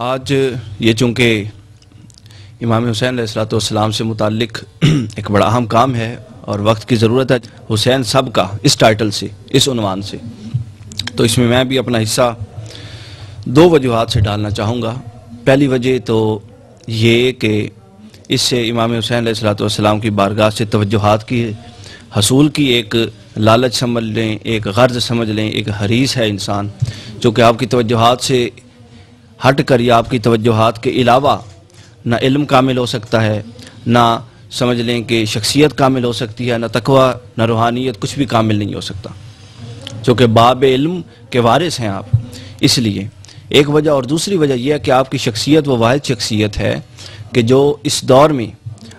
آج یہ چونکہ امام حسین علیہ السلام سے متعلق ایک بڑا اہم کام ہے اور وقت کی ضرورت ہے، حسین سب کا، اس ٹائٹل سے، اس عنوان سے، تو اس میں بھی اپنا حصہ دو وجوہات سے ڈالنا چاہوں گا۔ پہلی وجہ تو یہ کہ اس سے امام حسین علیہ السلام کی بارگاہ سے توجہات کی حصول کی ایک لالچ سمجھ لیں، ایک غرض سمجھ لیں، ایک حریص ہے انسان، جو کہ آپ کی توجہات سے ہٹ کر یا آپ کی توجہات کے علاوہ نہ علم کامل ہو سکتا ہے، نہ سمجھ لیں کہ شخصیت کامل ہو سکتی ہے، نہ تقوی، نہ روحانیت، کچھ بھی کامل نہیں ہو سکتا، چونکہ باب علم کے وارث ہیں آپ۔ اس لیے ایک وجہ، اور دوسری وجہ یہ ہے کہ آپ کی شخصیت وہ واحد شخصیت ہے کہ جو اس دور میں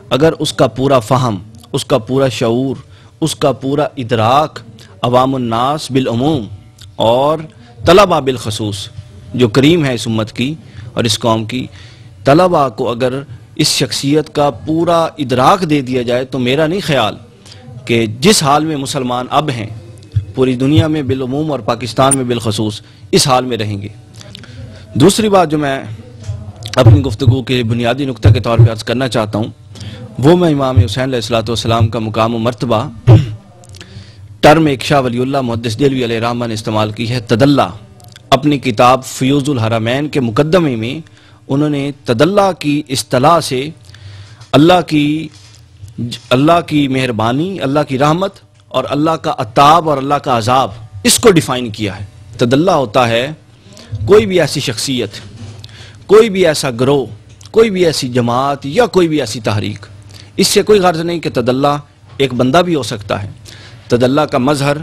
اگر اس کا پورا فہم، اس کا پورا شعور، اس کا پورا ادراک عوام الناس بالعموم اور طلبہ بالخصوص، جو کریم ہے اس امت کی اور اس قوم کی، طلبہ کو اگر اس شخصیت کا پورا ادراک دے دیا جائے تو میرا نہیں خیال کہ جس حال میں مسلمان اب ہیں پوری دنیا میں بالعموم اور پاکستان میں بالخصوص اس حال میں رہیں گے۔ دوسری بات جو میں اپنی گفتگو کے بنیادی نقطہ کے طور پہ عرض کرنا چاہتا ہوں، وہ میں امام حسین علیہ السلام کا مقام و مرتبہ ٹرم ایک شاہ ولی اللہ محدث دہلوی علیہ الرحمہ نے استعمال کی ہے، تدلّہ۔ اپنی کتاب فیوض الحرمین کے مقدمے میں انہوں نے تدلّہ کی اصطلاح سے اللہ کی مہربانی، اللہ کی رحمت اور اللہ کا عطاب اور اللہ کا عذاب، اس کو ڈیفائن کیا ہے۔ تدلّہ ہوتا ہے کوئی بھی ایسی شخصیت، کوئی بھی ایسا گروہ، کوئی بھی ایسی جماعت یا کوئی بھی ایسی تحریک، اس سے کوئی غرض نہیں کہ تدلّہ ایک بندہ بھی ہو سکتا ہے، تدلّہ کا مظہر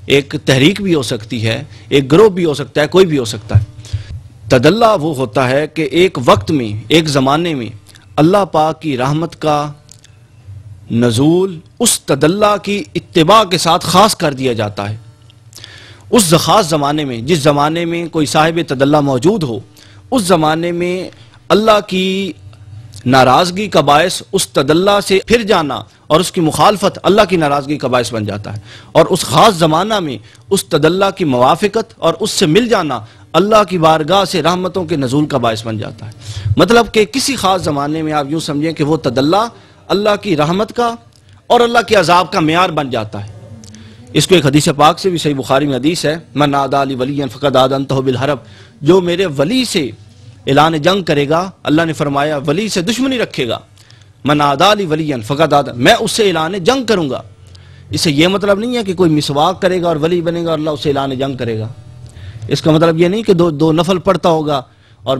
ایک تحریک بھی ہو سکتی ہے، ایک گروہ بھی ہو سکتا ہے، کوئی بھی ہو سکتا ہے۔ تدلّہ وہ ہوتا ہے کہ ایک وقت میں، ایک زمانے میں اللہ پاک کی رحمت کا نزول اس تدلّہ کی اتباع کے ساتھ خاص کر دیا جاتا ہے۔ اس خاص زمانے میں، جس زمانے میں کوئی صاحب تدلّہ موجود ہو، اس زمانے میں اللہ کی ناراضگی کا باعث اس تدلّہ سے پھر جانا اور اس کی مخالفت اللہ کی ناراضگی کا باعث بن جاتا ہے، اور اس خاص زمانہ میں اس تدلّہ کی موافقت اور اس سے مل جانا اللہ کی بارگاہ سے رحمتوں کے نزول کا باعث بن جاتا ہے۔ مطلب کہ کسی خاص زمانے میں آپ یوں سمجھیں کہ وہ تدلّہ اللہ کی رحمت کا اور اللہ کے عذاب کا معیار بن جاتا ہے۔ اس کو ایک حدیث پاک سے بھی، صحیح بخاری میں حدیث ہے، من عادی لی ولیا فقد آذنتہ بالحرب، جو میرے ولی سے اعلان جنگ کرے گا، اللہ نے فرمایا ولی سے دشمنی رکھے گا، من عادی لی ولیا فقد آذنتہ، میں اس سے اعلان جنگ کروں گا۔ اس سے یہ مطلب نہیں ہے کہ کوئی مسواک کرے گا اور ولی بنے گا اور اللہ اس سے اعلان جنگ کرے گا۔ اس کا مطلب یہ نہیں کہ دو نفل پڑھتا ہوگا اور